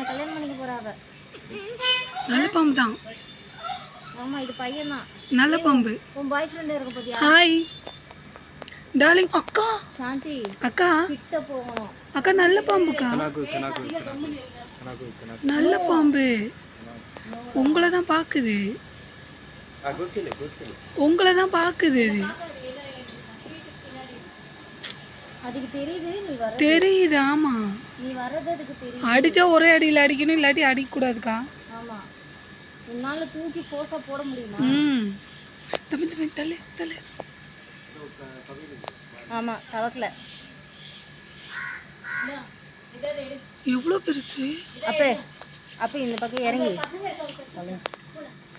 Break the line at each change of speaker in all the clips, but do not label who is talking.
கல்யாணம் பண்ணிக்க போறாவ.
நல்ல பாம்பு தான்.
ஆமா இது பையன் தான்.
நல்ல பாம்பு.
உன் பாய் ஃப்ரெண்ட் இருக்க பாத்தியா?
Hi darling. அக்கா
சாந்தி
அக்கா
கிட்ட போகணும்.
அக்கா நல்ல பாம்புக்கா. நல்ல பாம்பு உங்களை தான் பாக்குது. உங்களை தான் பாக்குது.
அதுக்கு தெரியுது நீ வர.
தெரியுது. ஆமா
நீ வர்றது அதுக்கு தெரியுது.
அடிச்சா ஒரே அடியில் அடிக்கணும், இல்லாட்டி அடிக்க கூடாதுக்கா.
ஆமா உன்னால தூக்கி ஃபோர்ஸா போட முடியுமா?
தம்பி தம்பி தள்ளு தள்ளு.
ஆமா தவக்கல.
எவ்வளோ பெருசு.
அப்ப அப்ப இந்த பக்கம் இறங்கி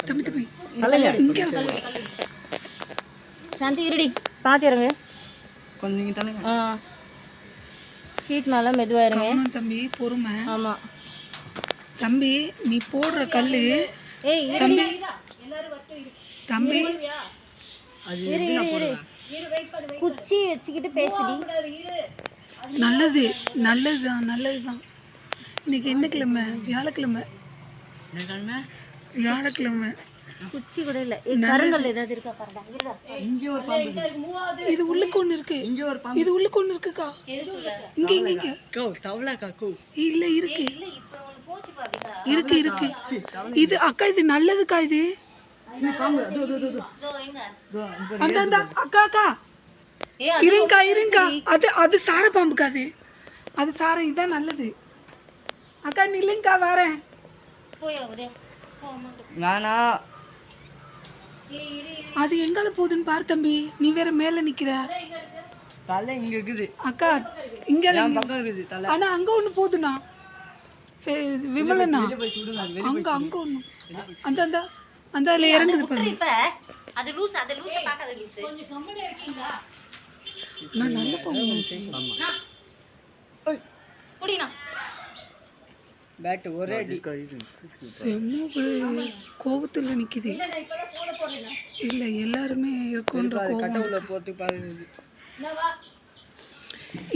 தம்பி தம்பி
இங்க சாந்தி இருடி பாத்து இறங்கு.
கொஞ்சம் தானே.
ஷீட் மேல மெதுவா இறங்கு.
தம்பி பொறுமை.
ஆமா
தம்பி நீ போடுற கல்லு.
ஏய்
தம்பி தம்பி
குச்சி வச்சுக்கிட்டு பேசுடி.
நல்லது நல்லதுதான் நல்லதுதான். இன்னைக்கு என்ன கிழமை? வியாழக்கிழமை. வியாழக்கிழமை.
குச்சி கூட இல்ல. கருங்கல் ஏதாவது இருக்கா பாருடா.
இங்க ஒரு பாம்பு. இது உள்ளுக்கு ஒண்ணு இருக்கு. இங்க ஒரு பாம்பு. இது உள்ளுக்கு ஒண்ணு இருக்குக்கா. இங்க இங்க இங்க கோ தவளக்கா கோ. இல்ல இருக்கு.
இல்ல இப்போ ஒன்னு போச்சு பாருடா.
இருக்கு இருக்கு. இது அக்கா இது நல்லதுக்கா. இது பாம்பு.
தோ எங்க
அந்த அந்த அக்கா அக்கா இருங்கா இருங்கா. அது அது சார பாம்புக்கா. அது அது சார. இதான் நல்லது அக்கா. நில்லுங்கக்கா வரேன்.
போய் அவதே போமா.
நானா அது எங்கால போகுதுன்னு பாரு தம்பி. நீ வேற மேல நிக்கிற. தலை இங்க இருக்குது அக்கா. இங்க இருக்குது தலை. ஆனா அங்க ஒண்ணு போகுதுண்ணா. விமலண்ணா அங்க அங்க ஒண்ணு. அந்த அந்த அந்த அதுல இறங்குது பாருங்க.
இப்ப அது லூஸ். அது லூஸ் பாக்காத லூஸ். கொஞ்சம் கம்மனே இருக்கீங்களா?
நான் நல்ல பாம்பு.
ஆமா குடினா
பேட் ஒரே
செம்ம கோபத்துல நிக்குது. இல்ல எல்லாருமே இருக்குன்ற
கட்டவுல போட்டு பாக்குது.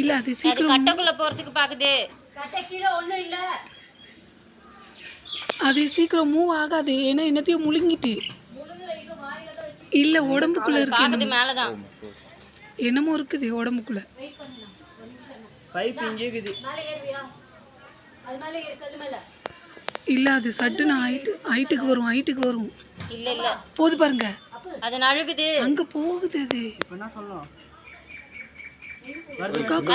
இல்ல அது சீக்கிரம்
கட்டக்குள்ள போறதுக்கு பாக்குது. கட்ட கீழ ஒண்ணும் இல்ல.
அது சீக்கிரம் மூவ் ஆகாது. ஏன்னா என்னத்தையும் முழுங்கிட்டு. இல்ல உடம்புக்குள்ள இருக்கு.
பாக்குது மேல தான்
என்னமோ இருக்குது உடம்புக்குள்ள.
பைப் இங்கே இருக்குது.
மேல ஏறுவியா? அது மேல ஏறு. கல்லு மேல
இல்ல அது சட்டுன்னு ஹைட்டுக்கு வரும். ஹைட்டுக்கு வரும்.
இல்ல இல்ல
போது பாருங்க.
அது நழுகுது.
அங்க போகுது. அது
இப்ப என்ன சொல்லணும்?
அக்கா, அக்கா,